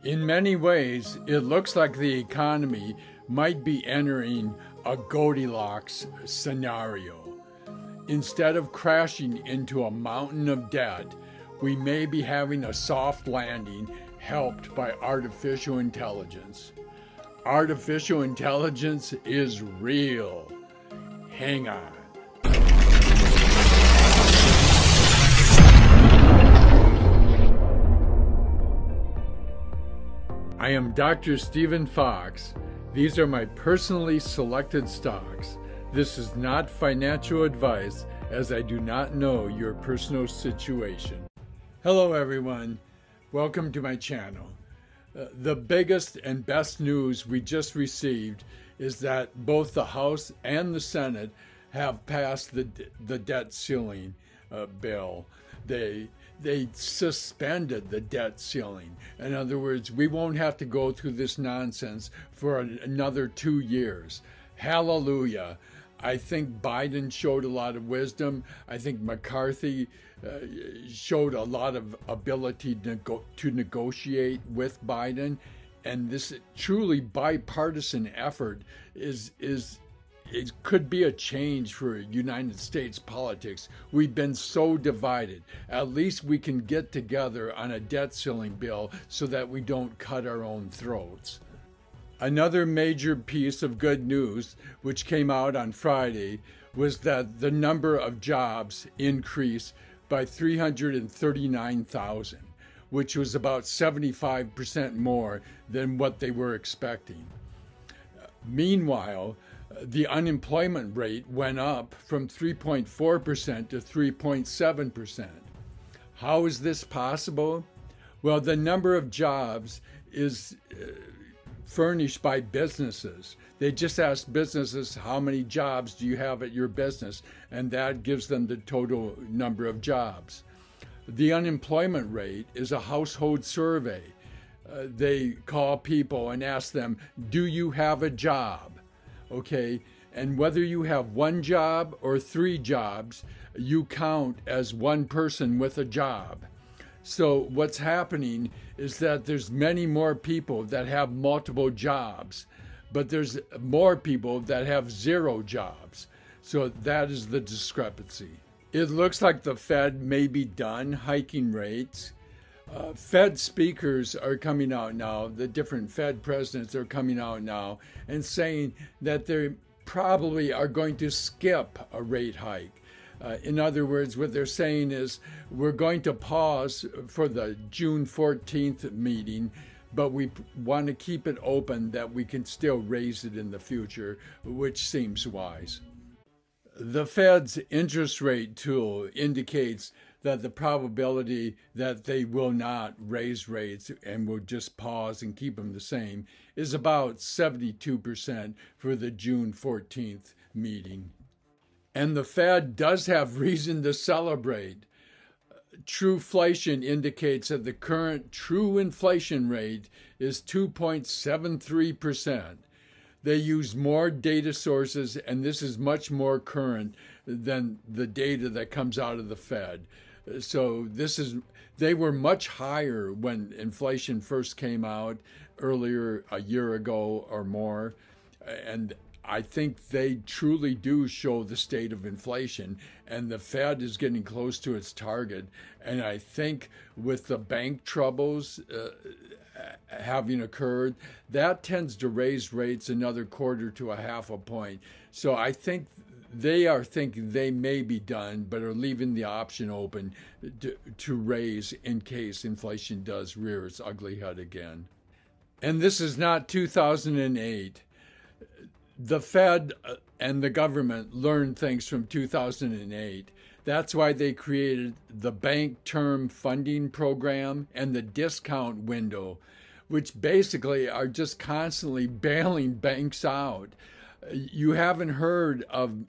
In many ways, it looks like the economy might be entering a Goldilocks scenario. Instead of crashing into a mountain of debt, we may be having a soft landing helped by artificial intelligence. Artificial intelligence is real. Hang on. I am Dr. Stephen Fox. These are my personally selected stocks. This is not financial advice, as I do not know your personal situation. Hello everyone, welcome to my channel. The biggest and best news we just received is that both the House and the Senate have passed the debt ceiling bill. They suspended the debt ceiling. In other words, we won't have to go through this nonsense for another 2 years. Hallelujah. I think Biden showed a lot of wisdom. I think McCarthy showed a lot of ability to negotiate with Biden. And this truly bipartisan effort it could be a change for United States politics. We've been so divided. At least we can get together on a debt ceiling bill so that we don't cut our own throats. Another major piece of good news, which came out on Friday, was that the number of jobs increased by 339,000, which was about 75% more than what they were expecting. Meanwhile, the unemployment rate went up from 3.4% to 3.7%. How is this possible? Well, the number of jobs is furnished by businesses. They just ask businesses, how many jobs do you have at your business? And that gives them the total number of jobs. The unemployment rate is a household survey. They call people and ask them, do you have a job? Okay, and whether you have one job or 3 jobs, you count as one person with a job. So what's happening is that there's many more people that have multiple jobs, but there's more people that have 0 jobs. So that is the discrepancy. It looks like the Fed may be done hiking rates. Fed speakers are coming out now, the different Fed presidents are coming out now and saying that they probably are going to skip a rate hike. In other words, what they're saying is we're going to pause for the June 14th meeting, but we want to keep it open that we can still raise it in the future, which seems wise. The Fed's interest rate tool indicates that the probability that they will not raise rates and will just pause and keep them the same is about 72% for the June 14th meeting. And the Fed does have reason to celebrate. Trueflation indicates that the current true inflation rate is 2.73%. They use more data sources, and this is much more current than the data that comes out of the Fed. So they were much higher when inflation first came out earlier, a year ago or more. And I think they truly do show the state of inflation, and the Fed is getting close to its target. And I think with the bank troubles having occurred, that tends to raise rates another 1/4 to 1/2 point. So I think they are thinking they may be done, but are leaving the option open to raise in case inflation does rear its ugly head again. And this is not 2008. The Fed and the government learned things from 2008. That's why they created the Bank Term Funding Program and the discount window, which basically are just constantly bailing banks out. You haven't heard of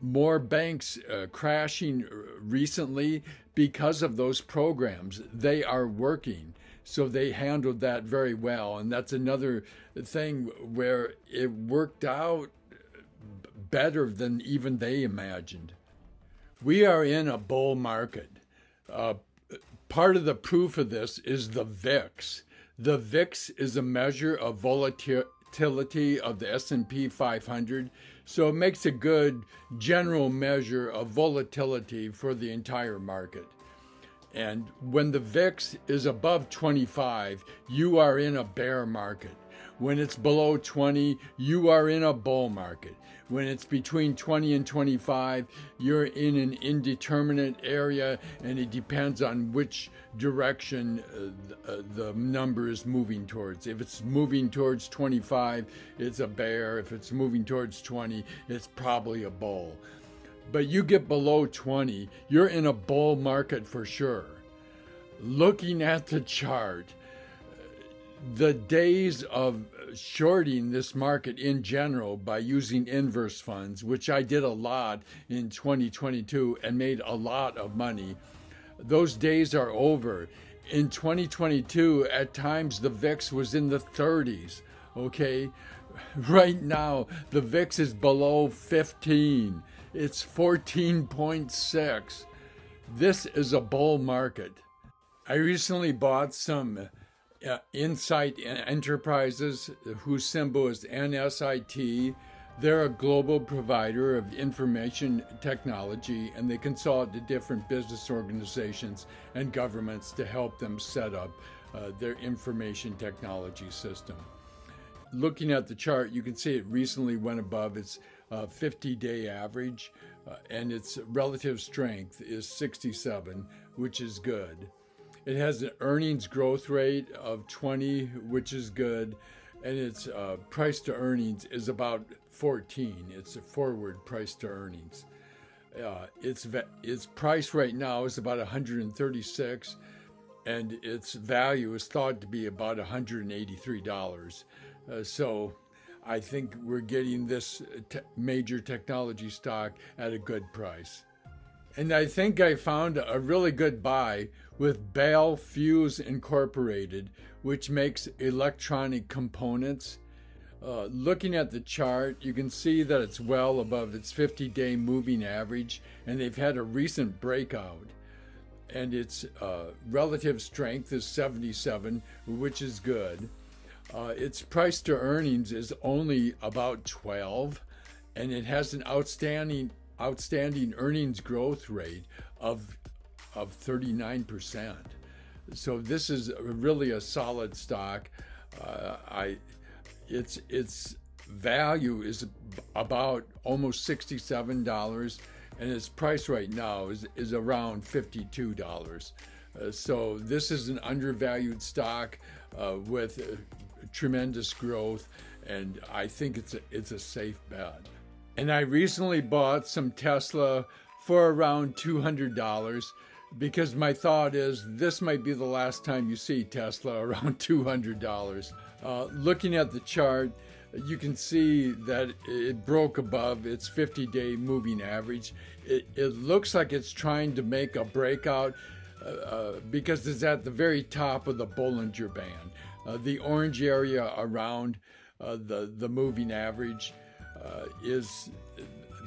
more banks crashing recently because of those programs. They are working. So they handled that very well. And that's another thing where it worked out better than even they imagined. We are in a bull market. Part of the proof of this is the VIX. The VIX is a measure of volatility of the S&P 500, so it makes a good general measure of volatility for the entire market. And when the VIX is above 25, you are in a bear market. When it's below 20, you are in a bull market. When it's between 20 and 25, you're in an indeterminate area, and it depends on which direction the number is moving towards. If it's moving towards 25, it's a bear. If it's moving towards 20, it's probably a bull. But you get below 20, you're in a bull market for sure. Looking at the chart, the days of shorting this market in general by using inverse funds, which I did a lot in 2022 and made a lot of money, those days are over. In 2022, at times the VIX was in the 30s, okay? Right now, the VIX is below 15. It's 14.6. This is a bull market. I recently bought some Insight Enterprises, whose symbol is NSIT. They're a global provider of information technology, and they consult to different business organizations and governments to help them set up their information technology system. Looking at the chart, you can see it recently went above its 50-day average, and its relative strength is 67, which is good. It has an earnings growth rate of 20, which is good, and its price to earnings is about 14. It's a forward price to earnings. Its price right now is about 136, and its value is thought to be about $183. So I think we're getting this major technology stock at a good price. And I think I found a really good buy with Ball Fuse Incorporated, which makes electronic components. Looking at the chart, you can see that it's well above its 50-day moving average, and they've had a recent breakout. And its relative strength is 77, which is good. Its price to earnings is only about 12, and it has an outstanding earnings growth rate of 39%. So this is really a solid stock. Its value is about almost $67, and its price right now is around $52. So this is an undervalued stock with tremendous growth, and I think it's a safe bet. And I recently bought some Tesla for around $200, because my thought is this might be the last time you see Tesla around $200. Looking at the chart, you can see that it broke above its 50-day moving average. It looks like it's trying to make a breakout because it's at the very top of the Bollinger Band. The orange area around the moving average is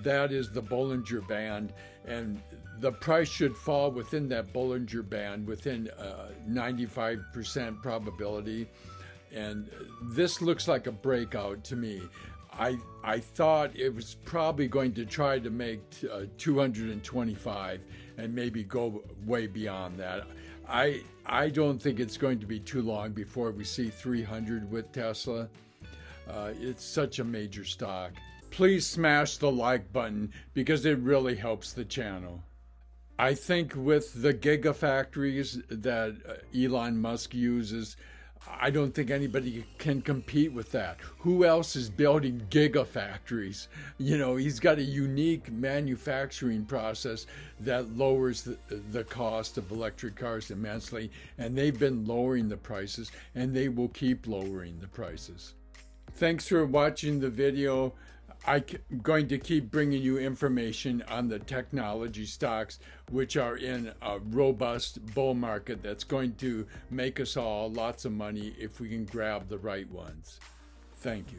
the Bollinger Band, and the price should fall within that Bollinger Band within 95% probability. And this looks like a breakout to me. I thought it was probably going to try to make 225 and maybe go way beyond that. I don't think it's going to be too long before we see 300 with Tesla. It's such a major stock. Please smash the like button because it really helps the channel. I think with the gigafactories that Elon Musk uses, I don't think anybody can compete with that. Who else is building gigafactories? You know, he's got a unique manufacturing process that lowers the cost of electric cars immensely, and they've been lowering the prices, and they will keep lowering the prices. Thanks for watching the video. I'm going to keep bringing you information on the technology stocks, which are in a robust bull market that's going to make us all lots of money if we can grab the right ones. Thank you.